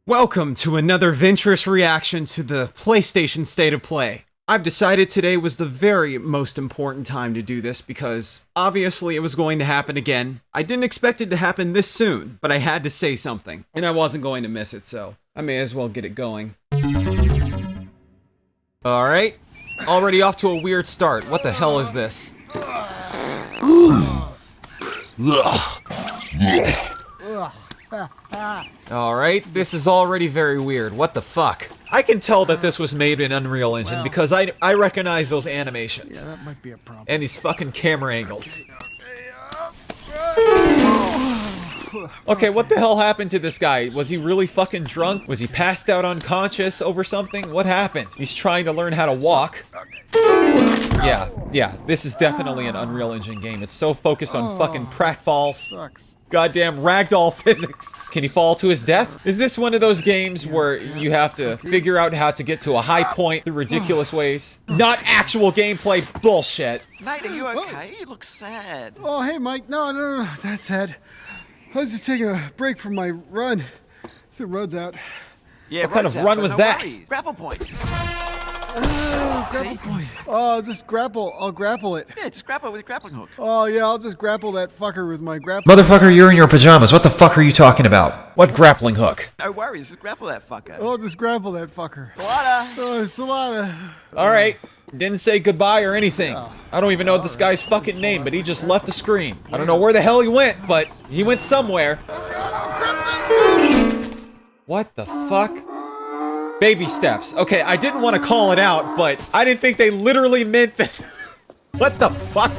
Welcome to another Venturous reaction to the PlayStation State of Play. I've decided today was the very most important time to do this because obviously it was going to happen again. I didn't expect it to happen this soon, but I had to say something, and I wasn't going to miss it, so I may as well get it going. Alright, already off to a weird start. What the hell is this? Alright, this is already very weird. What the fuck? I can tell that this was made in Unreal Engine because I recognize those animations. Yeah, that might be a problem. And these fucking camera angles. Okay, what the hell happened to this guy? Was he really fucking drunk? Was he passed out unconscious over something? What happened? He's trying to learn how to walk. Yeah, this is definitely an Unreal Engine game. It's so focused on fucking prackballs. Sucks. Goddamn ragdoll physics. Can he fall to his death? Is this one of those games where you have to figure out how to get to a high point through ridiculous ways? Not actual gameplay bullshit. Mate, are you okay? You look sad. Oh, hey, Mike. No, that's sad. I was just taking a break from my run. So road's out. Yeah, What kind of run was that? Grapple points. Grapple point. Oh, just grapple. I'll grapple it. Yeah, just grapple with a grappling hook. Oh, yeah, I'll just grapple that fucker with my grapple. Motherfucker, you're in your pajamas. What the fuck are you talking about? What grappling hook? No worries, just grapple that fucker. I'll just grapple that fucker. Salada. Oh, Salada. Alright. Didn't say goodbye or anything. I don't even know this guy's fucking name, but he just left the screen. I don't know where the hell he went, but he went somewhere. What the fuck? Baby steps. Okay, I didn't want to call it out, but I didn't think they literally meant that. What the fuck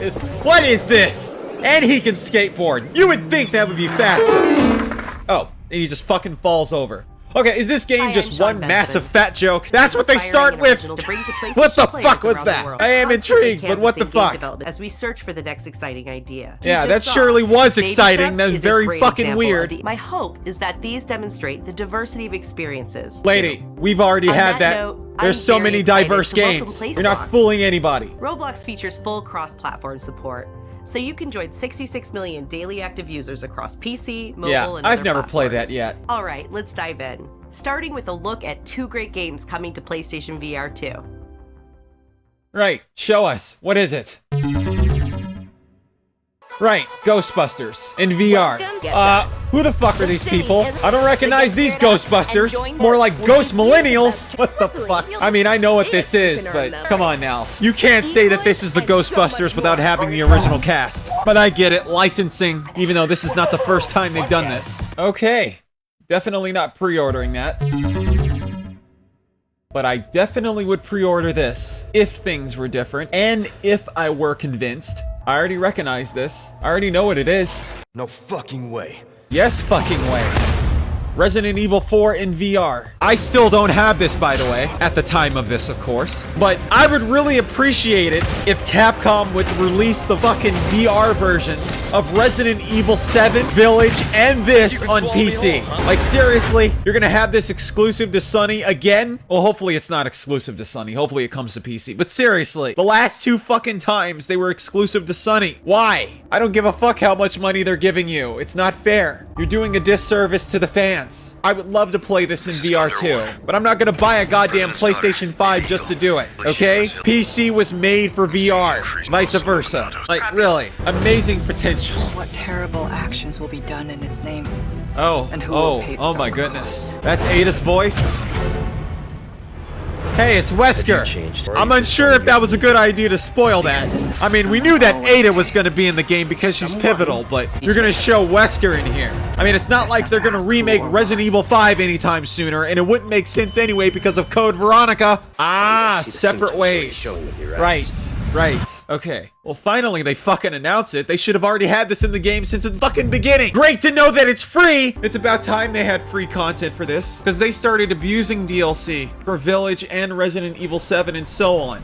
what is this? And he can skateboard. You would think that would be faster. Oh, and he just fucking falls over. Okay, is this game just one massive fat joke? That's what they start with. What the fuck was that? I am intrigued, but what the fuck? As we search for the next exciting idea. Yeah, that surely was exciting. That was very fucking weird. My hope is that these demonstrate the diversity of experiences. Lady, we've already had that. There's so many diverse games. You're not fooling anybody. Roblox features full cross-platform support, so you can join 66 million daily active users across PC, mobile, and other I've never played that platforms. yet. All right, let's dive in. Starting with a look at two great games coming to PlayStation VR 2. Right, show us. What is it? Right, Ghostbusters in VR. Who the fuck are these people? I don't recognize these Ghostbusters. More like Ghost Millennials. What the fuck? I mean, I know what this is, but come on now. You can't say that this is the Ghostbusters without having the original cast. But I get it, licensing, even though this is not the first time they've done this. Okay, definitely not pre-ordering that. But I definitely would pre-order this if things were different and if I were convinced. I already recognize this. I already know what it is. No fucking way. Yes, fucking way. Resident Evil 4 in VR. I still don't have this, by the way, at the time of this, of course. But I would really appreciate it if Capcom would release the fucking VR versions of Resident Evil 7, Village, and this on PC. Like, seriously? You're gonna have this exclusive to Sony again? Well, hopefully it's not exclusive to Sony. Hopefully it comes to PC. But seriously, the last two fucking times they were exclusive to Sony. Why? I don't give a fuck how much money they're giving you. It's not fair. You're doing a disservice to the fans. I would love to play this in VR too, but I'm not gonna buy a goddamn PlayStation 5 just to do it, okay? PC was made for VR, vice versa. Like, really, amazing potential. What terrible actions will be done in its name? Oh, And who will pay its oh my double goodness. cost? That's Ada's voice. Hey, it's Wesker. I'm unsure if that was a good idea to spoil that. I mean, we knew that Ada was going to be in the game because she's pivotal, but you're going to show Wesker in here. I mean, it's not like they're going to remake Resident Evil 5 anytime sooner, and it wouldn't make sense anyway because of Code Veronica. Ah, separate ways. Right. Okay. Well, finally, they fucking announce it. They should have already had this in the game since the fucking beginning. Great to know that it's free. It's about time they had free content for this, because they started abusing DLC for Village and Resident Evil 7 and so on.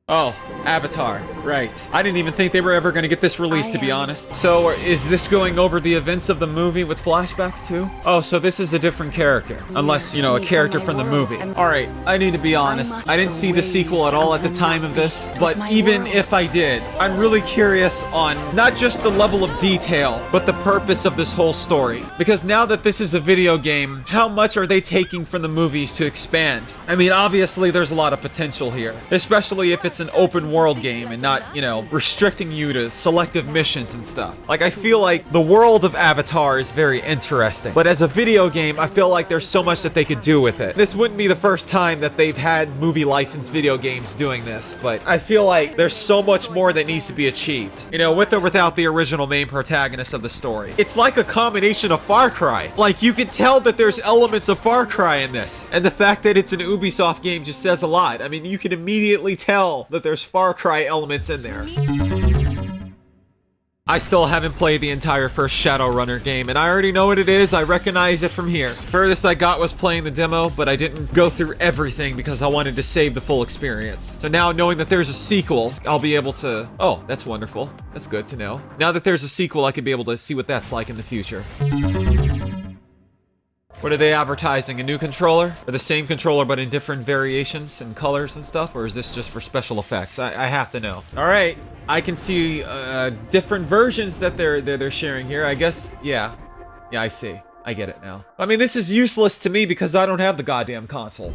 Oh, Avatar, right. I didn't even think they were ever going to get this released, to be honest. So, is this going over the events of the movie with flashbacks, too? Oh, so this is a different character. Unless, you know, a character from the movie. Alright, I need to be honest. I didn't see the sequel at all at the time of this, but even if I did, I'm really curious on not just the level of detail, but the purpose of this whole story. Because now that this is a video game, how much are they taking from the movies to expand? I mean, obviously, there's a lot of potential here. Especially if it's an open world game and not, you know, restricting you to selective missions and stuff. Like, I feel like the world of Avatar is very interesting. But as a video game, I feel like there's so much that they could do with it. This wouldn't be the first time that they've had movie licensed video games doing this, but I feel like there's so much more that needs to be achieved. You know, with or without the original main protagonist of the story. It's like a combination of Far Cry. Like, you can tell that there's elements of Far Cry in this. And the fact that it's an Ubisoft game just says a lot. I mean, you can immediately tell that there's Far Cry elements in there. I still haven't played the entire first Shadowrunner game, and I already know what it is. I recognize it from here. Furthest I got was playing the demo, but I didn't go through everything because I wanted to save the full experience. So now, knowing that there's a sequel, I'll be able to... Oh, that's wonderful. That's good to know. Now that there's a sequel, I could be able to see what that's like in the future. What are they advertising? A new controller? Or the same controller but in different variations and colors and stuff? Or is this just for special effects? I have to know. Alright, I can see different versions that they're sharing here. I guess, yeah. Yeah, I see. I get it now. I mean, this is useless to me because I don't have the goddamn console.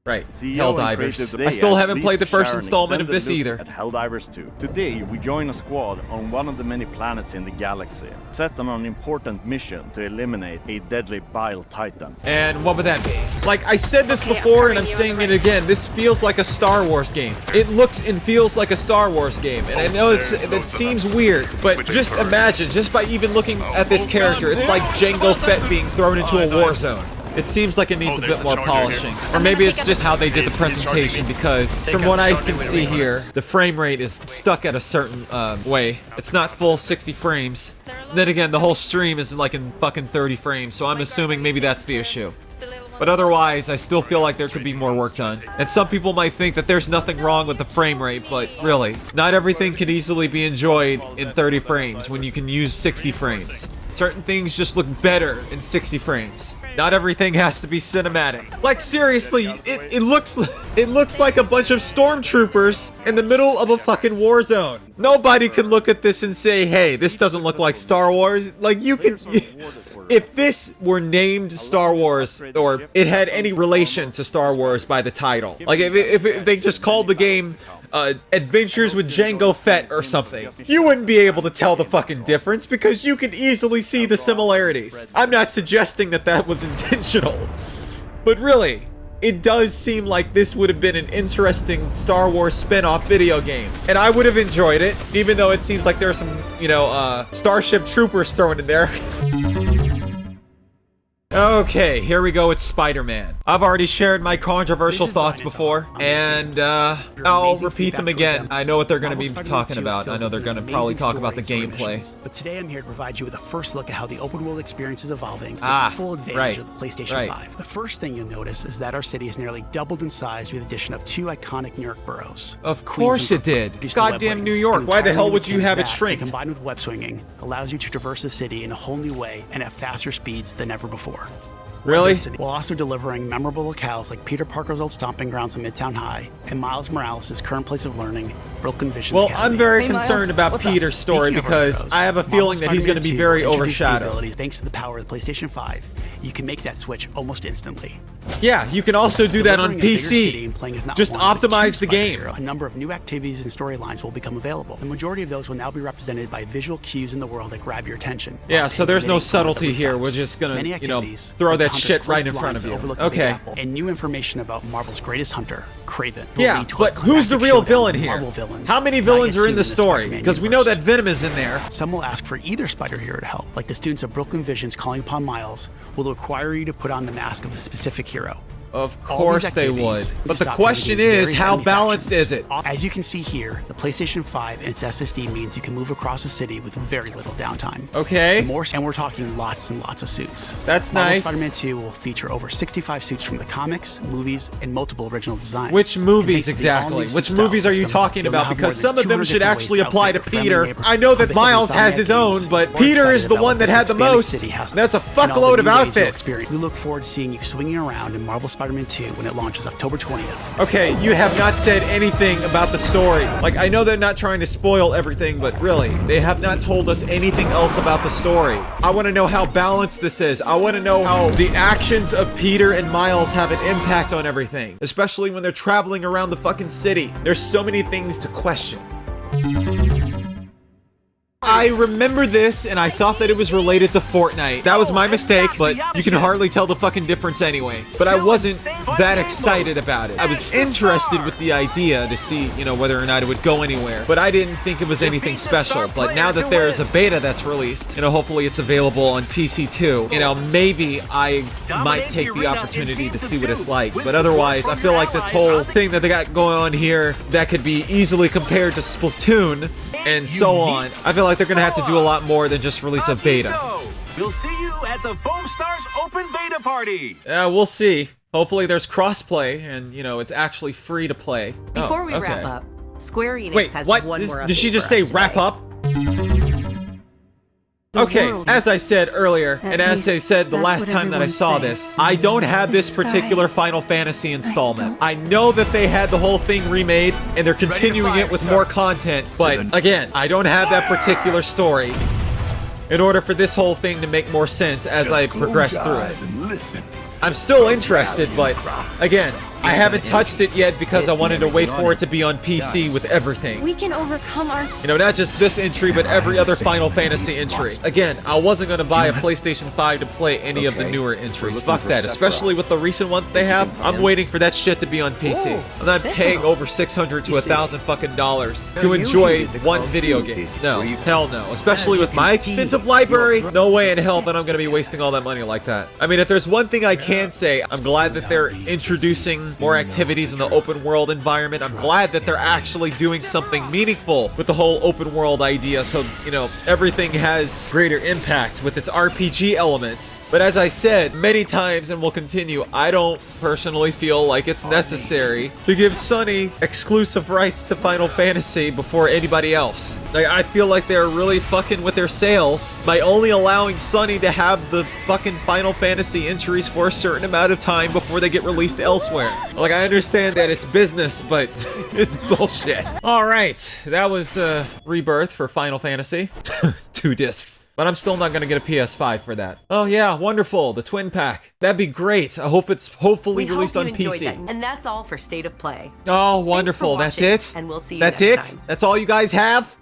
Right, Helldivers. I still haven't played the first installment of this either. At Helldivers 2. Today, we join a squad on one of the many planets in the galaxy, set on an important mission to eliminate a deadly bile titan. And what would that be? Like, I said this before and I'm saying it again, this feels like a Star Wars game. It looks and feels like a Star Wars game, and I know it seems weird, but just imagine, just by even looking at this character, it's like Jango Fett being thrown into a war zone. It seems like it needs a bit more polishing. Or maybe it's just how they did the presentation, because from what I can see here, the frame rate is stuck at a certain way. It's not full 60 frames. Then again, the whole stream is like in fucking 30 frames, so I'm assuming maybe that's the issue. But otherwise, I still feel like there could be more work done. And some people might think that there's nothing wrong with the frame rate, but really, not everything can easily be enjoyed in 30 frames when you can use 60 frames. Certain things just look better in 60 frames. Not everything has to be cinematic. Like, seriously, it looks like a bunch of stormtroopers in the middle of a fucking war zone. Nobody can look at this and say, hey, this doesn't look like Star Wars. Like, you could... If this were named Star Wars, or it had any relation to Star Wars by the title, like if they just called the game Adventures with Jango Fett or something, you wouldn't be able to tell the fucking difference because you could easily see the similarities. I'm not suggesting that that was intentional, but really, it does seem like this would have been an interesting Star Wars spin-off video game. And I would have enjoyed it, even though it seems like there's some, you know, Starship Troopers thrown in there. Okay, here we go with Spider-Man. I've already shared my controversial thoughts before, and I'll repeat them again. I know what they're going to be talking about. I know they're going to probably talk about the gameplay. But today I'm here to provide you with a first look at how the open world experience is evolving to take full advantage of the PlayStation 5. The first thing you'll notice is that our city has nearly doubled in size with the addition of 2 iconic New York boroughs. Of course it did. It's goddamn New York. Why the hell would you have it shrink? Combined with web swinging, allows you to traverse the city in a whole new way and at faster speeds than ever before. Really? While also delivering memorable locales like Peter Parker's old stomping grounds in Midtown High and Miles Morales' current place of learning, Brooklyn Visions Academy. I'm very concerned about Peter's story because I have a feeling that he's going to be very overshadowed. Thanks to the power of the PlayStation 5, you can make that switch almost instantly. Yeah, you can also do that on PC. Just optimize the game. A number of new activities and storylines will become available. The majority of those will now be represented by visual cues in the world that grab your attention. Yeah, so there's no subtlety here. We're just gonna, you know, throw that shit right in front of you. Okay. And new information about Marvel's greatest hunter, Kraven. Yeah, but who's the real villain here? How many villains are in the story? Because we know that Venom is in there. Some will ask for either spider hero to help, like the students of Brooklyn Visions calling upon Miles will require you to put on the mask of a specific hero. Of All course these they activities would. we But the stopped from question game's is, various how enemy balanced factions. is it? As you can see here, the PlayStation 5 and its SSD means you can move across the city with very little downtime. Okay. And we're talking lots and lots of suits. That's Marvel nice. Spider-Man 2 will feature over 65 suits from the comics, movies, and multiple original designs. Which And movies thanks to the exactly? all-new Which suit style movies are you system, talking you'll now about? have Because more some than of them 200 should different actually ways apply to outfit your Peter. friendly neighborhood. I know that Because Miles Insomniac has his own, Games, but we're Peter excited is the about one what that this had the expanded most. city has to That's a offer and all the fuckload of new ways you'll outfits. experience. We look forward to seeing you swinging around in Marvel Spider-Man 2 when it launches October 20th. Okay, you have not said anything about the story. Like, I know they're not trying to spoil everything, but really, they have not told us anything else about the story. I want to know how balanced this is. I want to know how the actions of Peter and Miles have an impact on everything, especially when they're traveling around the fucking city. There's so many things to question. I remember this, and I thought that it was related to Fortnite. That was my mistake, but you can hardly tell the fucking difference anyway. But I wasn't that excited about it. I was interested with the idea to see, you know, whether or not it would go anywhere. But I didn't think it was anything special. But now that there's a beta that's released, you know, hopefully it's available on PC too, you know, maybe I might take the opportunity to see what it's like. But otherwise, I feel like this whole thing that they got going on here that could be easily compared to Splatoon and so on, I feel like they're gonna have to do a lot more than just release a beta. We'll see you at the Foamstars Open Beta Party. We'll see. Hopefully there's crossplay and, you know, it's actually free to play. Before we okay. wrap up, Square Enix Wait, has what? one more update Did she just for say us wrap today. up? Okay, as I said earlier, and as I said the last time that I saw this, I don't have this particular Final Fantasy installment. I know that they had the whole thing remade, and they're continuing it with more content, but again, I don't have that particular story in order for this whole thing to make more sense as I progress through it. I'm still interested, but again, I haven't touched it yet because I wanted to wait for it to be on PC with everything. We can overcome our... You know, not just this entry, but every other Final Fantasy entry. Again, I wasn't going to buy a PlayStation 5 to play any of the newer entries. Fuck that, especially with the recent ones they have. I'm waiting for that shit to be on PC. I'm not paying over $600 to $1,000 fucking dollars to enjoy one video game. No, hell no. Especially with my extensive library, no way in hell that I'm going to be wasting all that money like that. I mean, if there's one thing I can say, I'm glad that they're introducing more activities in the open world environment. I'm glad that they're actually doing something meaningful with the whole open world idea, so, you know, everything has greater impact with its RPG elements. But as I said many times and will continue, I don't personally feel like it's necessary to give Sony exclusive rights to Final Fantasy before anybody else. Like, I feel like they're really fucking with their sales by only allowing Sony to have the fucking Final Fantasy entries for a certain amount of time before they get released elsewhere. Like, I understand that it's business, but it's bullshit. Alright, that was Rebirth for Final Fantasy. 2 discs. But I'm still not going to get a PS5 for that. Oh yeah, wonderful. The twin pack. That'd be great. I hope it's hopefully released on PC. That. And that's all for State of Play. Oh, wonderful. That's it? And we'll see you That's next it? time. That's all you guys have?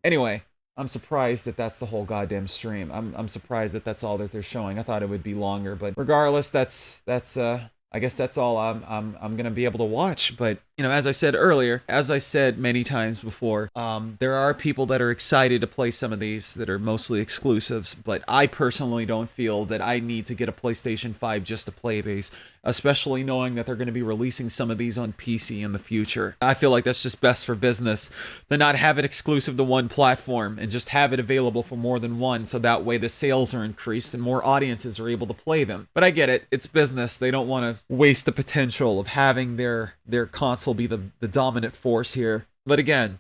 Anyway, I'm surprised that that's the whole goddamn stream. I'm surprised that that's all that they're showing. I thought it would be longer, but regardless, that's I guess that's all I'm gonna be able to watch. But, you know, as I said earlier, as I said many times before, there are people that are excited to play some of these that are mostly exclusives, but I personally don't feel that I need to get a PlayStation 5 just to play these, especially knowing that they're going to be releasing some of these on PC in the future. I feel like that's just best for business to not have it exclusive to one platform and just have it available for more than one, so that way the sales are increased and more audiences are able to play them. But I get it, it's business. They don't want to waste the potential of having their console be the dominant force here. But again,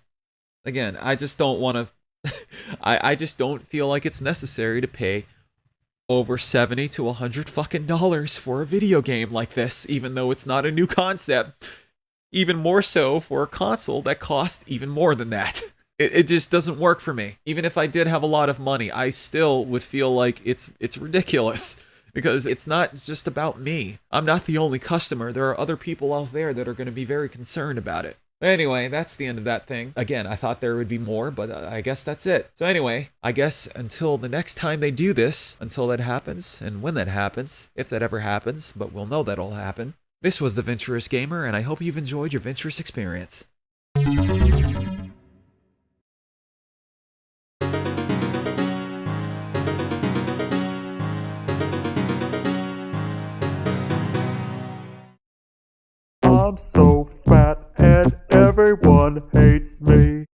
I just don't want to I just don't feel like it's necessary to pay over $70 to $100 fucking dollars for a video game like this, even though it's not a new concept. Even more so for a console that costs even more than that. It just doesn't work for me. Even if I did have a lot of money, I still would feel like it's ridiculous. Because it's not just about me. I'm not the only customer. There are other people out there that are going to be very concerned about it. Anyway, that's the end of that thing. Again, I thought there would be more, but I guess that's it. So anyway, I guess until the next time they do this, until that happens, and when that happens, if that ever happens, but we'll know that'll happen. This was the Venturous Gamer, and I hope you've enjoyed your Venturous experience. I'm so fat and everyone hates me.